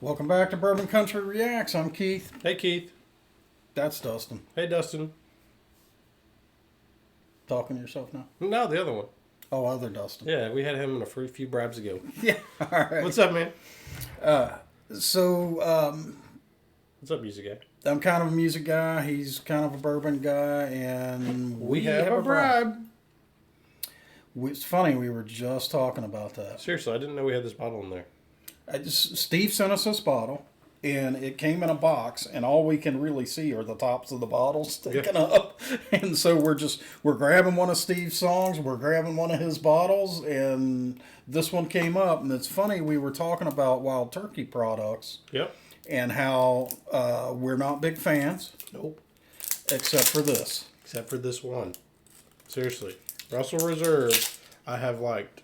Welcome back to Bourbon Country Reacts. I'm Keith. Hey, Keith. That's Dustin. Hey, Dustin. Talking to yourself now? No, the other one. Oh, other Dustin. Yeah, we had him in a few bribes ago. Yeah, all right. What's up, man? So, What's up, music guy? I'm kind of a music guy. He's kind of a bourbon guy, and We have a bribe. It's funny, we were just talking about that. Seriously, I didn't know we had this bottle in there. Steve sent us this bottle, and it came in a box, and all we can really see are the tops of the bottles sticking up. And so we're grabbing one of Steve's songs, we're grabbing one of his bottles, and this one came up. And it's funny, we were talking about Wild Turkey products. Yep. And how we're not big fans. Nope. Except for this. Except for this one. Seriously. Russell Reserve, I have liked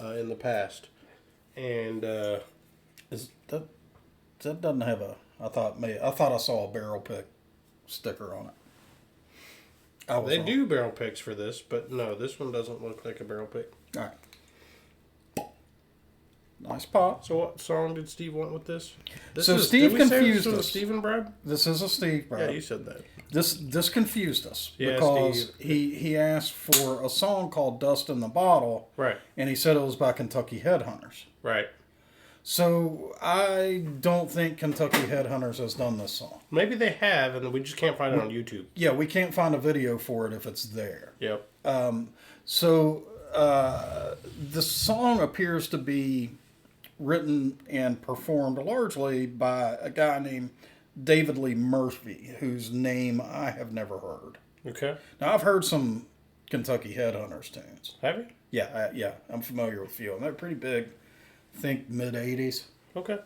in the past. And that doesn't have a. I thought I saw a barrel pick sticker on it. They do barrel picks for this, but no, this one doesn't look like a barrel pick. All right. Nice pop. So what song did Steve want with this? Steve confused us. This is a Steven bribe? This is a Steve bribe. Yeah, you said that. This confused us. Yeah, because Steve. he asked for a song called Dust in the Bottle. Right. And he said it was by Kentucky Headhunters. Right. So I don't think Kentucky Headhunters has done this song. Maybe they have, and we just can't find it on YouTube. Yeah, we can't find a video for it if it's there. Yep. So the song appears to be written and performed largely by a guy named David Lee Murphy, whose name I have never heard. Okay. Now, I've heard some Kentucky Headhunters tunes. Have you? Yeah, I'm familiar with a few of them. They're pretty big. I think mid-'80s. Okay.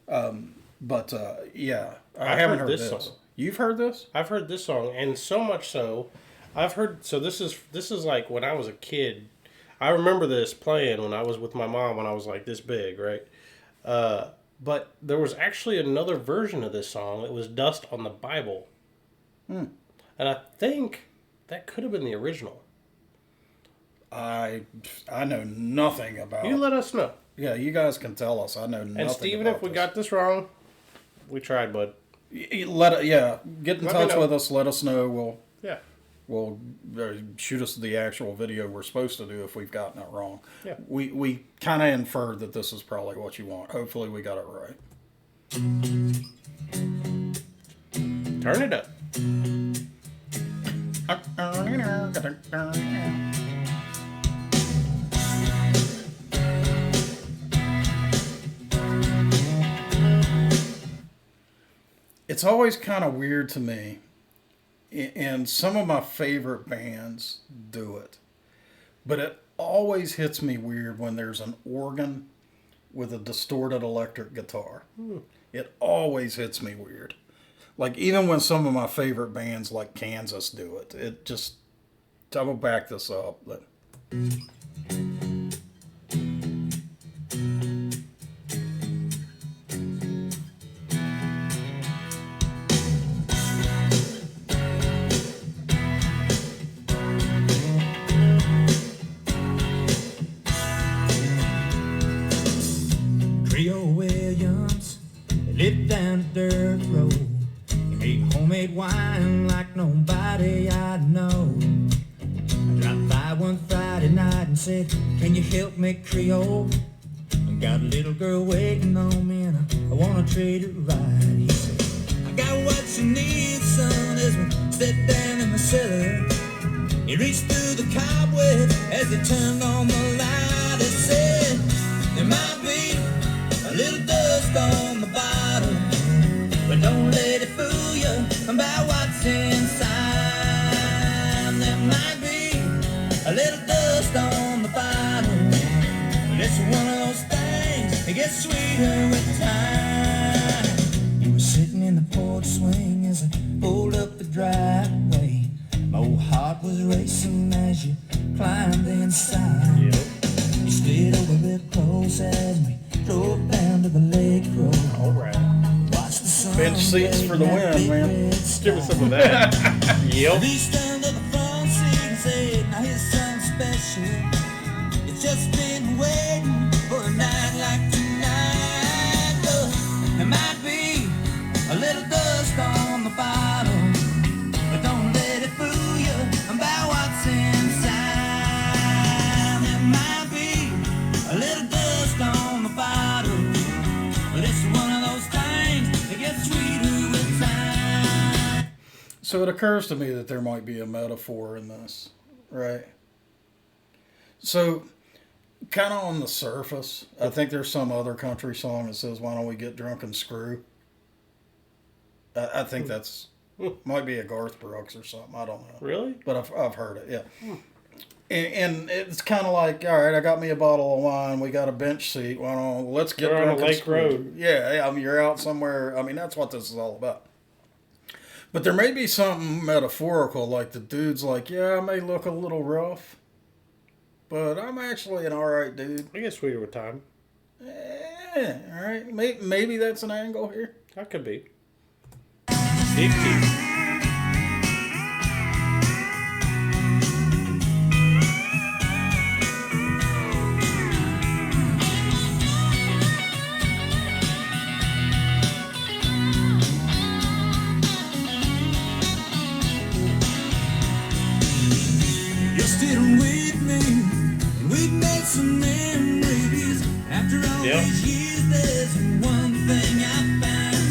But yeah, I I've haven't heard heard this this. song. You've heard this? I've heard this song, and so much so, I've heard. So this is like when I was a kid. I remember this playing when I was with my mom when I was like this big, right? But there was actually another version of this song. It was "Dust on the Bible," and I think that could have been the original. I know nothing about. You let us know. Yeah, you guys can tell us. I know nothing. And Steven, about if we this. got this wrong, we tried, bud. Get in touch with us. Let us know. We'll shoot us the actual video we're supposed to do if we've gotten it wrong. Yeah. We kind of inferred that this is probably what you want. Hopefully we got it right. Turn it up. It's always kind of weird to me, and some of my favorite bands do it, but it always hits me weird when there's an organ with a distorted electric guitar. It always hits me weird. Like, even when some of my favorite bands like Kansas do it, it just... I will back this up, but... Lived down a dirt road. He made homemade wine like nobody I know. I dropped by one Friday night and said, "Can you help me, Creole? I got a little girl waiting on me and I wanna treat her right." He said, "I got what you need, son," as we sat down in the cellar. He reached through the cobweb as he turned on the light. He said, "There might be a little dust on the bottom, but don't let it fool you about what's inside. There might be a little dust on the bottom, but it's one of those things that gets sweeter with time." You were sitting in the porch swing as I pulled up the driveway. My old heart was racing as you climbed inside. You slid over real close as we drove down to the lake road. All right. Watch the sun Bench seats for the win, man. Give us some of that. Yep. Reached under the front seat and said, "Now here's something special. It's just been waiting for a night like tonight." So it occurs to me that there might be a metaphor in this, right? So, kind of on the surface, I think there's some other country song that says, "Why don't we get drunk and screw?" I think that's might be a Garth Brooks or something. I don't know. Really? But I've heard it. Yeah. And it's kind of like, all right, I got me a bottle of wine. We got a bench seat. Why don't let's get We're on a drunk and lake screw. road. Yeah, I mean, you're out somewhere. I mean, that's what this is all about. But there may be something metaphorical, like the dude's like, yeah, I may look a little rough, but I'm actually an all right dude. I get sweeter with time. All right. Maybe that's an angle here. That could be. Deep key. You're still with me, and we've made some memories. After all Yep. these years, there's one thing I found.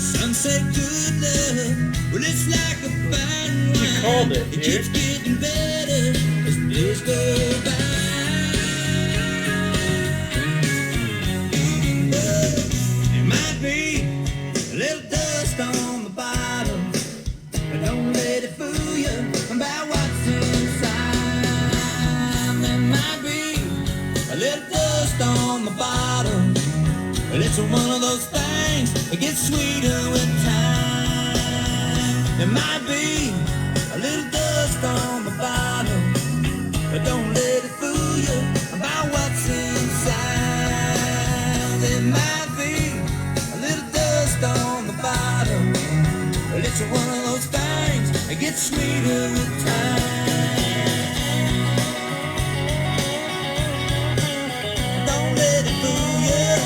Sunset good love, well it's like a fine wine. You called it, It dude. keeps getting better as the days go by. There might be a little dust on the bottom, but don't let it fool you about what's inside. There might be a little dust on the bottom, but it's one of those things that gets sweeter with time. There might be a little dust on the bottom, but don't let it fool you about what's inside. There might be a little dust on the bottom, but it's one of those things that gets sweeter with time. Don't let it fool you.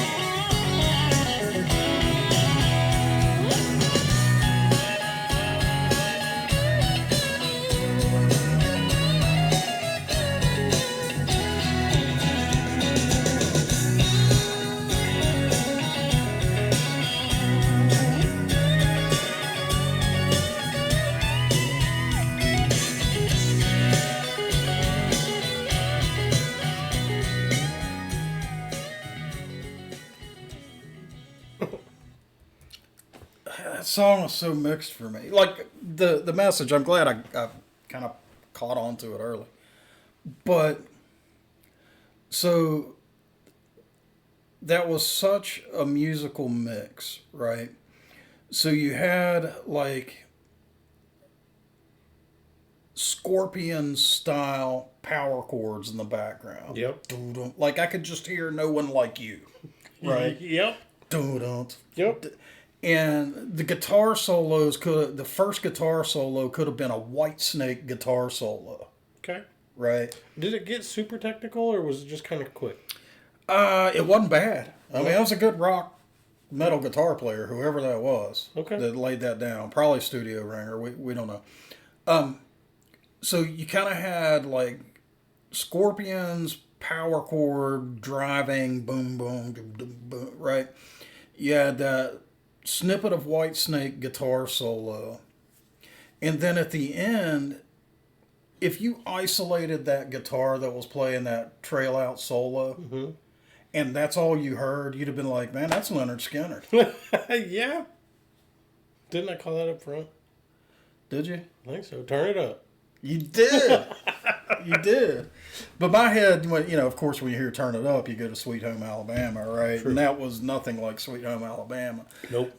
That song was so mixed for me. Like the message, I'm glad I kind of caught on to it early. But so that was such a musical mix, right? So you had like Scorpion style power chords in the background. Yep. Doo-dum. Like I could just hear No One Like You, right? Yep. Doo-dum. Yep. And the guitar solos the first guitar solo could have been a Whitesnake guitar solo, Okay. right? Did it get super technical, or was it just kind of quick? It wasn't bad. I mean, it was a good rock metal guitar player, whoever that was, Okay. that laid that down. Probably Studio Ringer. We don't know. So you kind of had like Scorpions power chord driving boom boom boom boom, boom, right? You had that snippet of Whitesnake guitar solo, and then at the end, if you isolated that guitar that was playing that trail out solo, and that's all you heard, you'd have been like, man, that's Leonard Skinner. Yeah. Didn't I call that up front? Did you? I think so. Turn it up. You did. You did. But my head, of course, when you hear Turn It Up, you go to Sweet Home Alabama, right? True. And that was nothing like Sweet Home Alabama. Nope.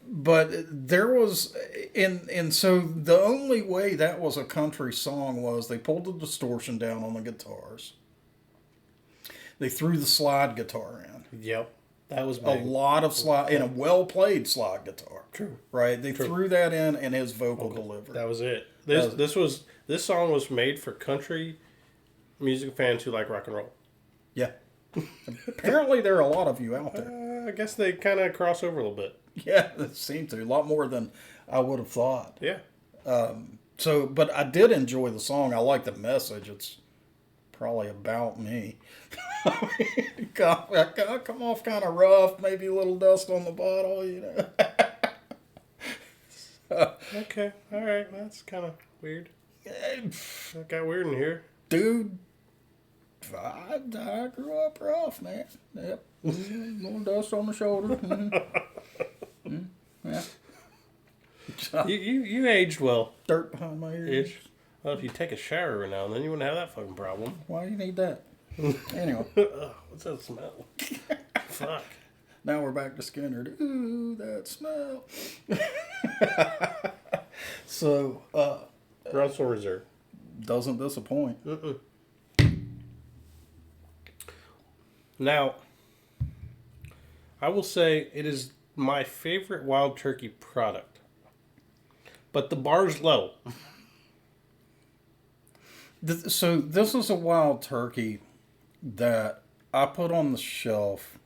But there was, and so the only way that was a country song was they pulled the distortion down on the guitars. They threw the slide guitar in. Yep. That was A big. lot of slide, and a well-played slide guitar. True. Right? They threw that in, and his vocal delivery. That was it. This song was made for country music fans who like rock and roll. Yeah. Apparently, there are a lot of you out there. I guess they kind of cross over a little bit. Yeah, it seemed to. A lot more than I would have thought. Yeah. So, but I did enjoy the song. I like the message. It's probably about me. I come off kind of rough, maybe a little dust on the bottle, Okay, all right. That's kind of weird. That got weird in here. Dude, I grew up rough, man. Yep. Little dust on the shoulder. Yeah. You aged well. Dirt behind my ears. Ish. Well, if you take a shower every now and then, you wouldn't have that fucking problem. Why do you need that? Anyway, Ugh, what's that smell? Fuck. now we're back to Skinner. Ooh, that smell. So, Russel Reserve. doesn't disappoint. Now, I will say it is my favorite wild turkey product, but the bar's low. So this is a wild turkey that I put on the shelf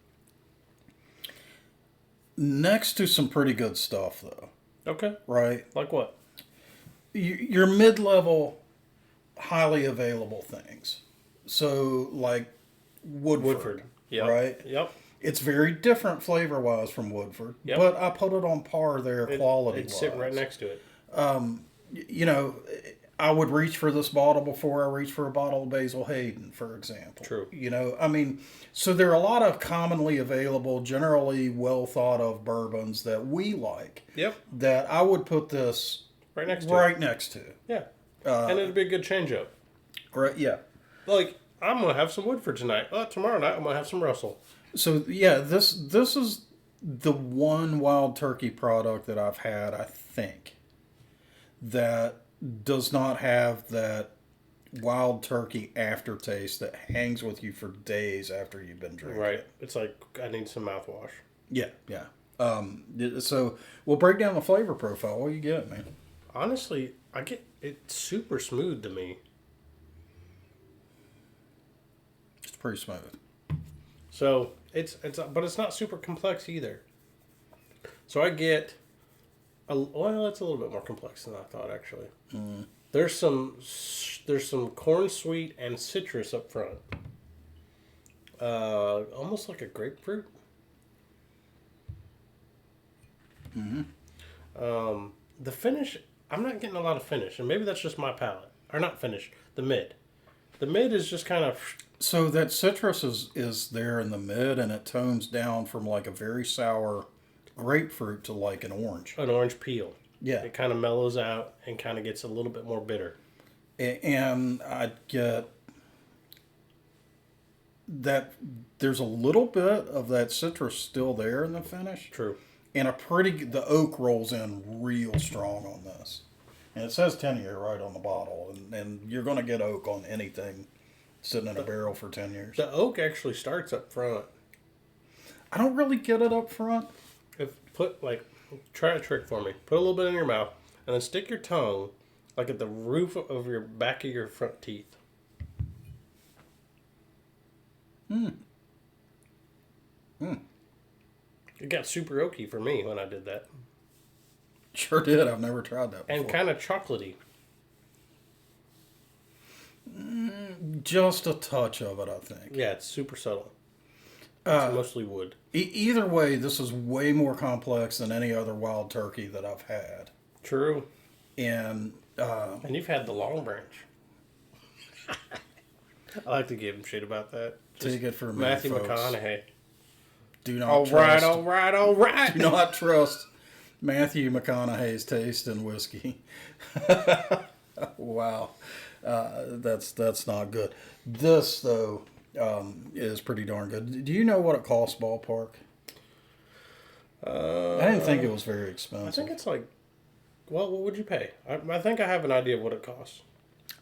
next to some pretty good stuff, though. Okay. Right? Like what? Your mid-level, highly available things. So, like Woodford. Yep. Right? Yep. It's very different flavor-wise from Woodford, Yep. but I put it on par there quality-wise. It's sitting right next to it. You know, I would reach for this bottle before I reach for a bottle of Basil Hayden, for example. True. You know, I mean, so there are a lot of commonly available, generally well thought of bourbons that we like. Yep. That I would put this Right next to it. right next to. Yeah. And it'd be a good change up. Right? Yeah. Like, I'm going to have some Woodford tonight. Tomorrow night I'm going to have some Russell. So yeah, this is the one wild turkey product that I've had, I think, that does not have that wild turkey aftertaste that hangs with you for days after you've been drinking. Right. It's like, I need some mouthwash. Yeah, yeah. So we'll break down the flavor profile. What do you get, man? Honestly, it's super smooth to me. It's pretty smooth. So but it's not super complex either. So I get well, it's a little bit more complex than I thought actually. There's some corn sweet and citrus up front. Almost like a grapefruit. The finish, I'm not getting a lot of finish, and maybe that's just my palate. Or not finish, the mid. The mid is just kind of... So that citrus is there in the mid, and it tones down from like a very sour grapefruit to like an orange. An orange peel. Yeah. It kind of mellows out and kind of gets a little bit more bitter. And I get that there's a little bit of that citrus still there in the finish. True. And the oak rolls in real strong on this. And it says 10 year right on the bottle. And you're going to get oak on anything sitting in a barrel for 10 years. The oak actually starts up front. I don't really get it up front. Try a trick for me. Put a little bit in your mouth and then stick your tongue like at the roof of your back of your front teeth. It got super oaky for me when I did that. Sure did. I've never tried that before. And kind of chocolatey. Just a touch of it, I think. Yeah, it's super subtle. It's mostly wood. Either way, this is way more complex than any other wild turkey that I've had. True. And you've had the Long Branch. I like to give him shit about that. take it from Matthew me, folks. McConaughey. Do not All trust. right. Do not trust Matthew McConaughey's taste in whiskey. Wow, that's not good. This though is pretty darn good. Do you know what it costs ballpark? I didn't think it was very expensive. I think it's like, well, what would you pay? I think I have an idea of what it costs.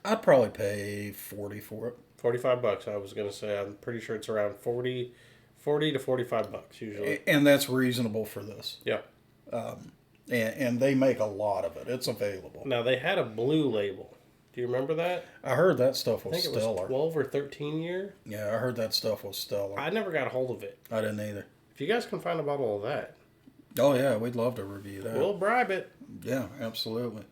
I'd probably pay $40 for it. $45, I was going to say. I'm pretty sure it's around 40 to $45 usually. And that's reasonable for this. Yeah. And they make a lot of it. It's available. Now, they had a blue label. Do you remember that? I heard that stuff I was think it stellar. was 12 or 13 year. Yeah, I heard that stuff was stellar. I never got a hold of it. I didn't either. If you guys can find a bottle of that, Oh, yeah, we'd love to review that. we'll bribe it. Yeah, absolutely.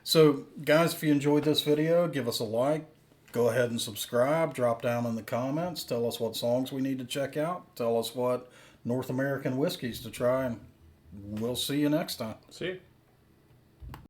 So, guys, if you enjoyed this video, give us a like. Go ahead and subscribe. Drop down in the comments. Tell us what songs we need to check out. Tell us what North American whiskeys to try. And we'll see you next time. See you.